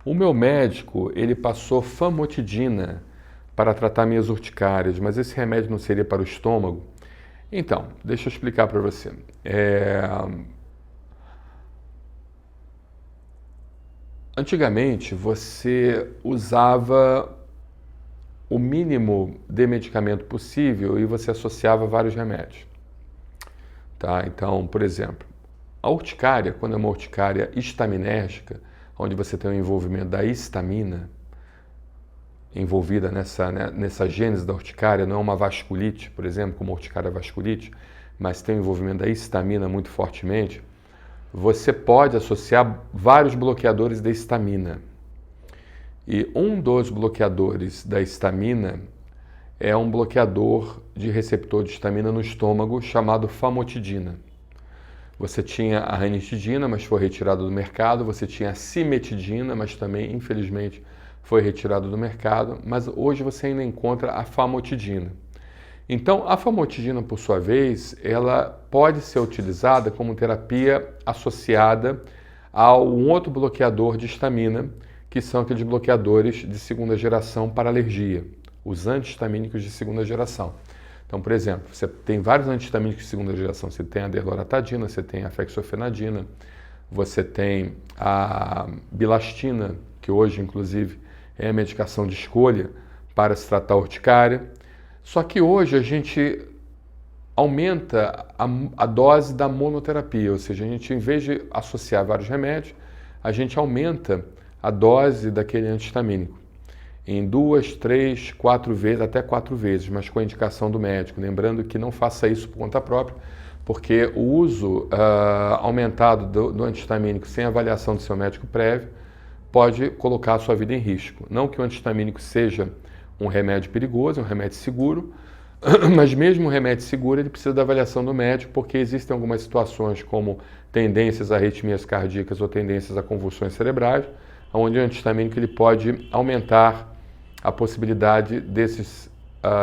O meu médico, ele passou famotidina para tratar minhas urticárias, mas esse remédio não seria para o estômago? Então, deixa eu explicar para você. Antigamente, você usava o mínimo de medicamento possível e você associava vários remédios. Tá? Então, por exemplo, a urticária, quando é uma urticária estaminérgica, onde você tem o envolvimento da histamina envolvida nessa gênese da urticária, não é uma vasculite, por exemplo, como a urticária vasculite, mas tem o envolvimento da histamina muito fortemente, você pode associar vários bloqueadores da histamina. E um dos bloqueadores da histamina é um bloqueador de receptor de histamina no estômago chamado famotidina. Você tinha a ranitidina, mas foi retirado do mercado. Você tinha a cimetidina, mas também, infelizmente, foi retirado do mercado. Mas hoje você ainda encontra a famotidina. Então, a famotidina, por sua vez, ela pode ser utilizada como terapia associada a um outro bloqueador de histamina, que são aqueles bloqueadores de segunda geração para alergia, os antihistamínicos de segunda geração. Então, por exemplo, você tem vários antihistamínicos de segunda geração. Você tem a desloratadina, você tem a fexofenadina, você tem a bilastina, que hoje, inclusive, é a medicação de escolha para se tratar a urticária. Só que hoje a gente aumenta a dose da monoterapia, ou seja, a gente, em vez de associar vários remédios, a gente aumenta a dose daquele antihistamínico em 2, 3, 4 vezes, até 4 vezes, mas com a indicação do médico. Lembrando que não faça isso por conta própria, porque o uso aumentado do antihistamínico sem avaliação do seu médico prévio pode colocar a sua vida em risco. Não que o antihistamínico seja um remédio perigoso, é um remédio seguro, mas mesmo um remédio seguro ele precisa da avaliação do médico, porque existem algumas situações como tendências a arritmias cardíacas ou tendências a convulsões cerebrais, onde o antihistamínico ele pode aumentar a possibilidade desses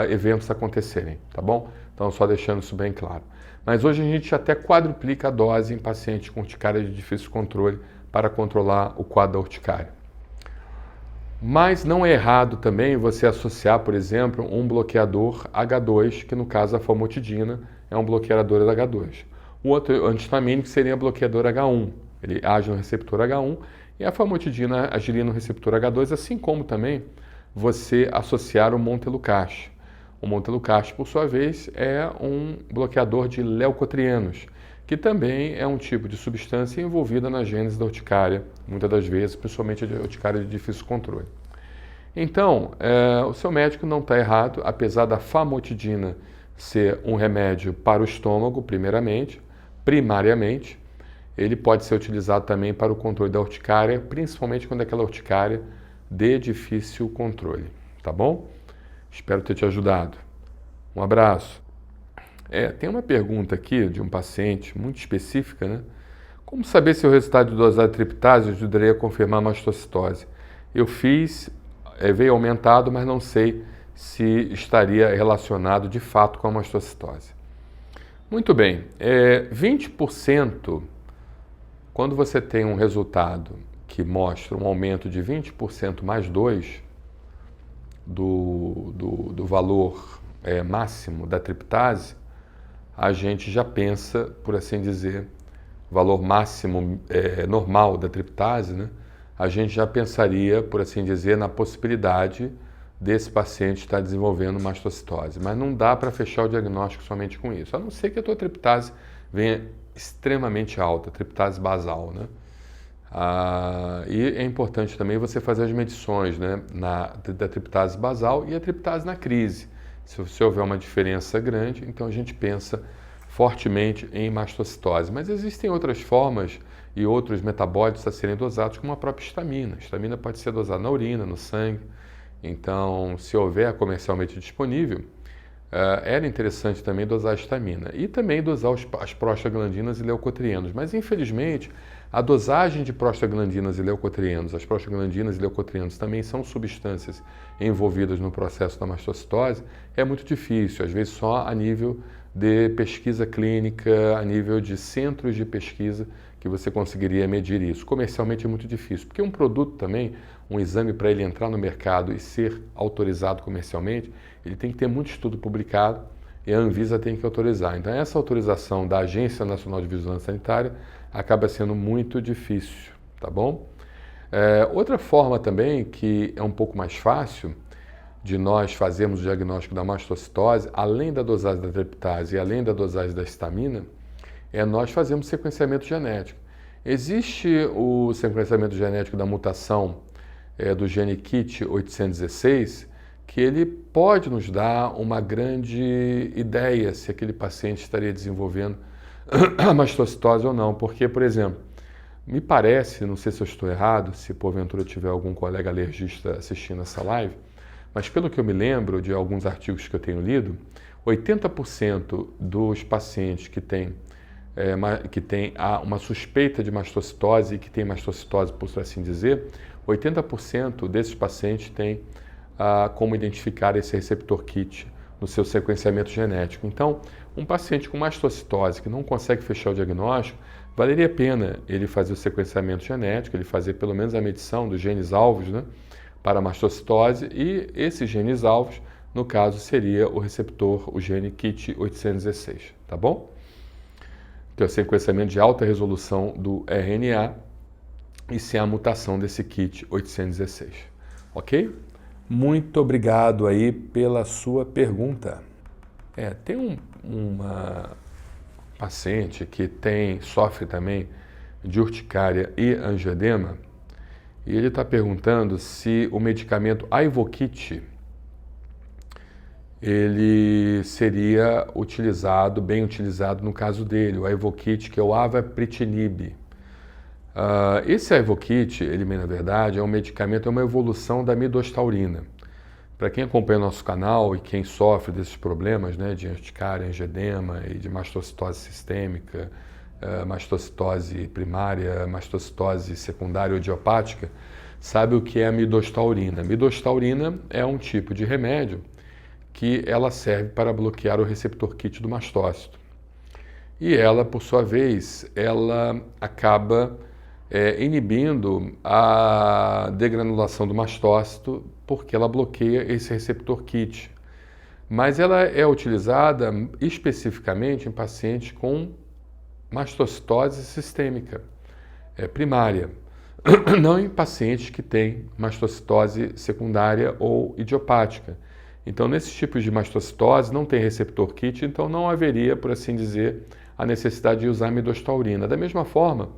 eventos acontecerem, tá bom? Então, só deixando isso bem claro. Mas hoje a gente até quadruplica a dose em pacientes com urticária de difícil controle para controlar o quadro da urticária. Mas não é errado também você associar, por exemplo, um bloqueador H2, que no caso a famotidina é um bloqueador H2. O outro antihistamínico seria bloqueador H1, ele age no receptor H1, e a famotidina agiria no receptor H2, assim como também você associar o montelukast. O montelukast, por sua vez, é um bloqueador de leucotrienos, que também é um tipo de substância envolvida na gênese da urticária, muitas das vezes, principalmente a urticária de difícil controle. Então, o seu médico não está errado, apesar da famotidina ser um remédio para o estômago, primariamente, ele pode ser utilizado também para o controle da urticária, principalmente quando é aquela urticária de difícil controle, tá bom? Espero ter te ajudado. Um abraço. Tem uma pergunta aqui de um paciente muito específica, né? Como saber se o resultado de dosagem de triptase ajudaria a confirmar a mastocitose? Eu fiz, veio aumentado, mas não sei se estaria relacionado de fato com a mastocitose. Muito bem, 20%, quando você tem um resultado que mostra um aumento de 20% mais 2 do valor máximo da triptase, a gente já pensa, por assim dizer, valor máximo normal da triptase, né? A gente já pensaria, por assim dizer, na possibilidade desse paciente estar desenvolvendo mastocitose. Mas não dá para fechar o diagnóstico somente com isso, a não ser que a tua triptase venha extremamente alta, triptase basal, né? E é importante também você fazer as medições, né, da triptase basal e a triptase na crise. Se houver uma diferença grande, então a gente pensa fortemente em mastocitose. Mas existem outras formas e outros metabólitos a serem dosados, como a própria histamina. A histamina pode ser dosada na urina, no sangue. Então, se houver comercialmente disponível, era interessante também dosar a histamina. E também dosar as prostaglandinas e leucotrienos. Mas, infelizmente, a dosagem de prostaglandinas e leucotrienos, as prostaglandinas e leucotrienos também são substâncias envolvidas no processo da mastocitose, é muito difícil, às vezes só a nível de pesquisa clínica, a nível de centros de pesquisa, que você conseguiria medir isso. Comercialmente é muito difícil, porque um produto também, um exame para ele entrar no mercado e ser autorizado comercialmente, ele tem que ter muito estudo publicado e a Anvisa tem que autorizar. Então essa autorização da Agência Nacional de Vigilância Sanitária acaba sendo muito difícil, tá bom? Outra forma também, que é um pouco mais fácil de nós fazermos o diagnóstico da mastocitose, além da dosagem da triptase e além da dosagem da histamina, é nós fazermos sequenciamento genético. Existe o sequenciamento genético da mutação do gene KIT 816, que ele pode nos dar uma grande ideia se aquele paciente estaria desenvolvendo a mastocitose ou não. Porque, por exemplo, me parece, não sei se eu estou errado, se porventura tiver algum colega alergista assistindo essa live, mas pelo que eu me lembro de alguns artigos que eu tenho lido, 80% dos pacientes que têm uma suspeita de mastocitose e que tem mastocitose, por assim dizer, 80% desses pacientes têm como identificar esse receptor KIT no seu sequenciamento genético. Então, um paciente com mastocitose que não consegue fechar o diagnóstico, valeria a pena ele fazer o sequenciamento genético, ele fazer pelo menos a medição dos genes alvos, né, para a mastocitose, e esses genes alvos, no caso, seria o receptor, o gene KIT 816, tá bom? Que é o sequenciamento de alta resolução do RNA e se há a mutação desse KIT 816, ok? Muito obrigado aí pela sua pergunta. Tem uma paciente que sofre também de urticária e angioedema, e ele está perguntando se o medicamento Ivokit ele seria bem utilizado no caso dele, o Ivokit, que é o avapritinib. Esse Ivokit, ele na verdade é um medicamento, é uma evolução da midostaurina. Para quem acompanha o nosso canal e quem sofre desses problemas, né, de urticária, angioedema e de mastocitose sistêmica, mastocitose primária, mastocitose secundária ou idiopática, sabe o que é a midostaurina. A midostaurina é um tipo de remédio que ela serve para bloquear o receptor KIT do mastócito. E ela, por sua vez, ela acaba inibindo a degranulação do mastócito porque ela bloqueia esse receptor KIT. Mas ela é utilizada especificamente em pacientes com mastocitose sistêmica primária, não em pacientes que têm mastocitose secundária ou idiopática. Então, nesses tipos de mastocitose, não tem receptor KIT, então não haveria, por assim dizer, a necessidade de usar midostaurina. Da mesma forma,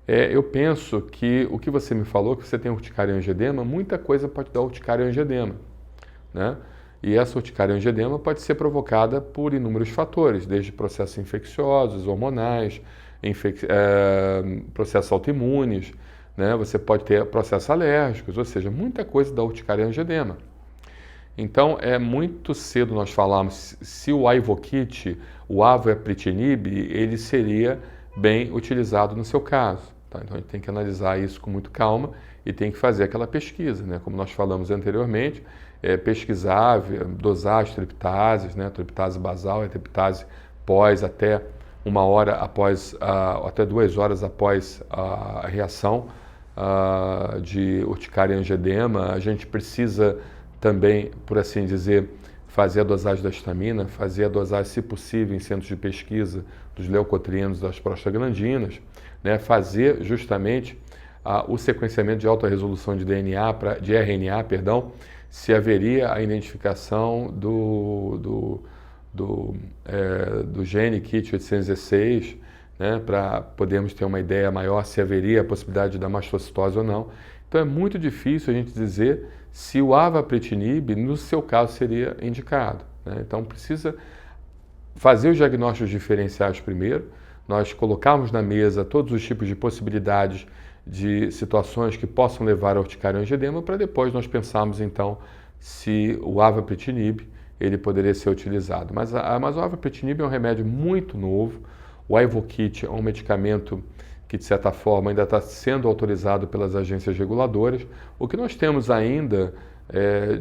eu penso que o que você me falou, que você tem urticária e angioedema, muita coisa pode dar urticária e angioedema, né? E essa urticária e angioedema pode ser provocada por inúmeros fatores, desde processos infecciosos, hormonais, processos autoimunes, né? Você pode ter processos alérgicos, ou seja, muita coisa dá urticária e angioedema. Então, é muito cedo nós falarmos se o Ivokit, o avapritinib, ele seria bem utilizado no seu caso. Tá? Então, a gente tem que analisar isso com muito calma e tem que fazer aquela pesquisa, né? Como nós falamos anteriormente, pesquisar, dosar as triptases, né? Triptase basal e triptase pós até 1 hora após, até 2 horas após a reação de urticária e angioedema. A gente precisa também, por assim dizer, fazer a dosagem da histamina, fazer a dosagem, se possível, em centros de pesquisa dos leucotrienos, das prostaglandinas, né? Fazer justamente o sequenciamento de alta resolução de RNA, se haveria a identificação do gene KIT 816, né? Para podermos ter uma ideia maior se haveria a possibilidade da mastocitose ou não. Então é muito difícil a gente dizer se o avapritinib, no seu caso, seria indicado, né? Então precisa fazer os diagnósticos diferenciais primeiro, nós colocarmos na mesa todos os tipos de possibilidades de situações que possam levar a urticária e angioedema, para depois nós pensarmos então se o avapritinib ele poderia ser utilizado. Mas o avapritinib é um remédio muito novo, o Ivokit é um medicamento que, de certa forma, ainda está sendo autorizado pelas agências reguladoras. O que nós temos ainda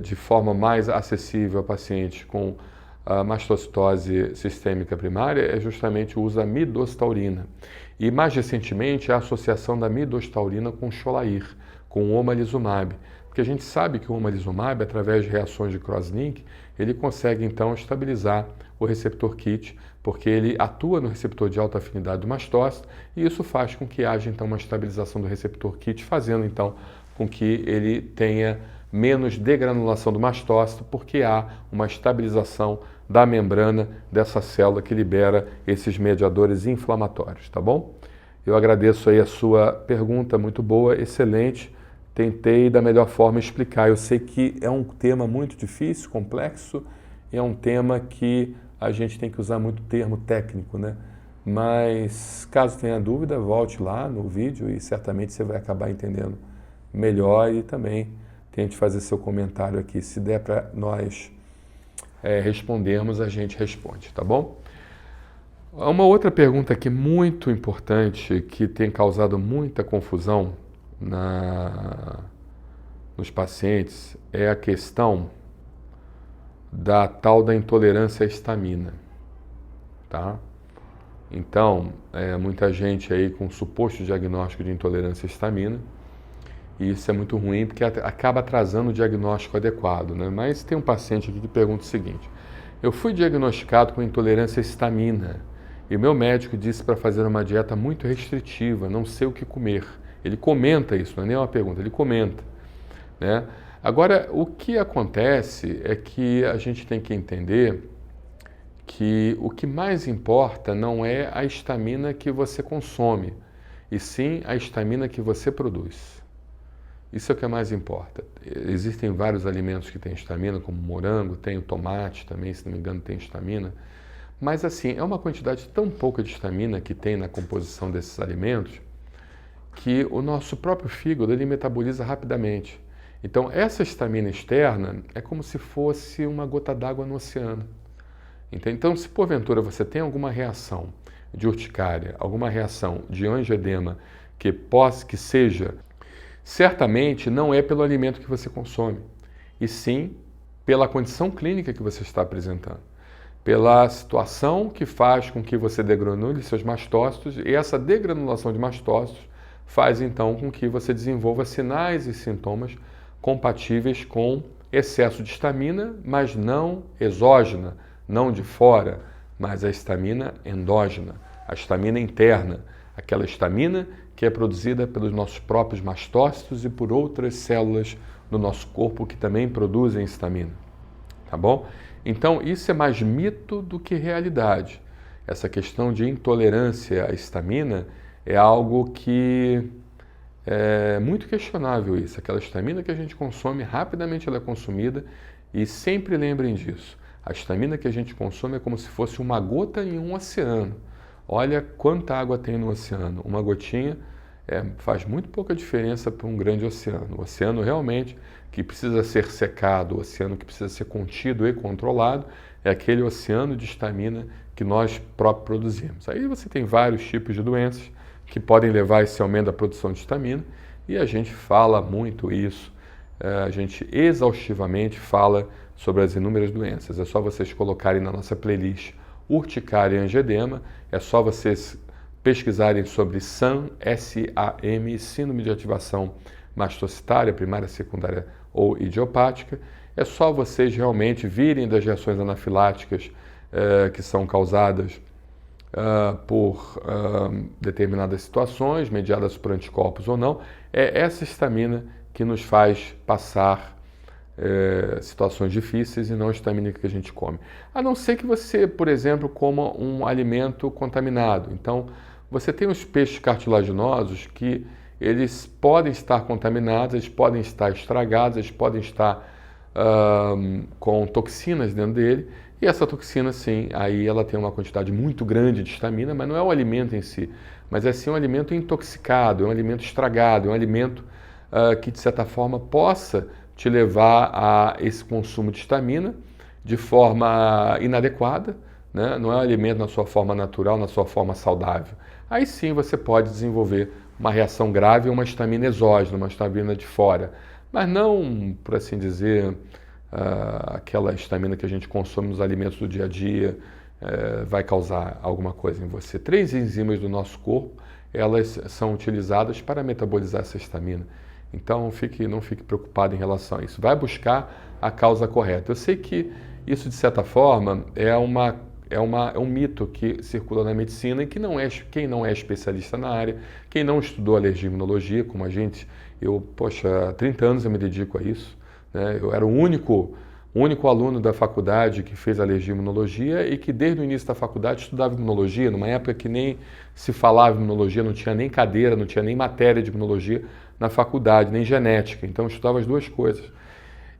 de forma mais acessível a pacientes com a mastocitose sistêmica primária é justamente o uso da midostaurina. E mais recentemente a associação da midostaurina com Xolair, com o omalizumab. Porque a gente sabe que o omalizumab, através de reações de crosslink, ele consegue então estabilizar o receptor KIT, porque ele atua no receptor de alta afinidade do mastócito, e isso faz com que haja então uma estabilização do receptor KIT, fazendo então com que ele tenha menos degranulação do mastócito, porque há uma estabilização da membrana dessa célula que libera esses mediadores inflamatórios, tá bom? Eu agradeço aí a sua pergunta, muito boa, excelente. Tentei da melhor forma explicar. Eu sei que é um tema muito difícil, complexo, e é um tema que a gente tem que usar muito termo técnico, né? Mas caso tenha dúvida, volte lá no vídeo e certamente você vai acabar entendendo melhor e também tente fazer seu comentário aqui. Se der para nós respondermos, a gente responde, tá bom? Uma outra pergunta aqui muito importante que tem causado muita confusão nos pacientes é a questão da tal da intolerância à histamina, tá? Então, muita gente aí com suposto diagnóstico de intolerância à histamina, e isso é muito ruim porque acaba atrasando o diagnóstico adequado, né? Mas tem um paciente aqui que pergunta o seguinte: eu fui diagnosticado com intolerância à histamina e o meu médico disse para fazer uma dieta muito restritiva, não sei o que comer. Ele comenta isso, não é nem uma pergunta, ele comenta, né? Agora, o que acontece é que a gente tem que entender que o que mais importa não é a histamina que você consome, e sim a histamina que você produz. Isso é o que mais importa. Existem vários alimentos que têm histamina, como morango, tem o tomate também, se não me engano, tem histamina. Mas assim, é uma quantidade tão pouca de histamina que tem na composição desses alimentos que o nosso próprio fígado ele metaboliza rapidamente. Então, essa histamina externa é como se fosse uma gota d'água no oceano. Então, se porventura você tem alguma reação de urticária, alguma reação de angioedema que seja, certamente não é pelo alimento que você consome, e sim pela condição clínica que você está apresentando, pela situação que faz com que você degranule seus mastócitos, e essa degranulação de mastócitos faz então com que você desenvolva sinais e sintomas compatíveis com excesso de histamina, mas não exógena, não de fora, mas a histamina endógena, a histamina interna, aquela histamina que é produzida pelos nossos próprios mastócitos e por outras células do nosso corpo que também produzem histamina, tá bom? Então, isso é mais mito do que realidade. Essa questão de intolerância à histamina é algo que é muito questionável isso. Aquela histamina que a gente consome, rapidamente ela é consumida, e sempre lembrem disso. A histamina que a gente consome é como se fosse uma gota em um oceano. Olha quanta água tem no oceano. Uma gotinha faz muito pouca diferença para um grande oceano. O oceano realmente que precisa ser secado, o oceano que precisa ser contido e controlado, é aquele oceano de histamina que nós próprios produzimos. Aí você tem vários tipos de doenças que podem levar a esse aumento da produção de histamina, e a gente fala muito isso, a gente exaustivamente fala sobre as inúmeras doenças. É só vocês colocarem na nossa playlist urticária e angioedema, é só vocês pesquisarem sobre SAM, S-A-M, síndrome de ativação mastocitária, primária, secundária ou idiopática. É só vocês realmente virem das reações anafiláticas que são causadas por determinadas situações, mediadas por anticorpos ou não. É essa histamina que nos faz passar situações difíceis e não a histamina que a gente come. A não ser que você, por exemplo, coma um alimento contaminado. Então, você tem os peixes cartilaginosos que eles podem estar contaminados, eles podem estar estragados, eles podem estar com toxinas dentro dele, e essa toxina, sim, aí ela tem uma quantidade muito grande de histamina, mas não é o alimento em si, mas é sim um alimento intoxicado, é um alimento estragado, é um alimento que, de certa forma, possa te levar a esse consumo de histamina de forma inadequada, né? Não é um alimento na sua forma natural, na sua forma saudável. Aí sim você pode desenvolver uma reação grave, uma histamina exógena, uma histamina de fora, mas não, por assim dizer, aquela histamina que a gente consome nos alimentos do dia a dia vai causar alguma coisa em você. 3 enzimas do nosso corpo, elas são utilizadas para metabolizar essa histamina. Então não fique preocupado em relação a isso. Vai buscar a causa correta. Eu sei que isso, de certa forma, é um mito que circula na medicina e que quem não é especialista na área, quem não estudou alergia e imunologia, como a gente, há 30 anos eu me dedico a isso, né? Eu era o único aluno da faculdade que fez alergia e imunologia e que desde o início da faculdade estudava imunologia, numa época que nem se falava imunologia, não tinha nem cadeira, não tinha nem matéria de imunologia na faculdade, nem genética, então eu estudava as duas coisas.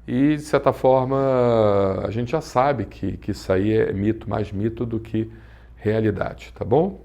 E, de certa forma, a gente já sabe que isso aí é mito, mais mito do que realidade, tá bom?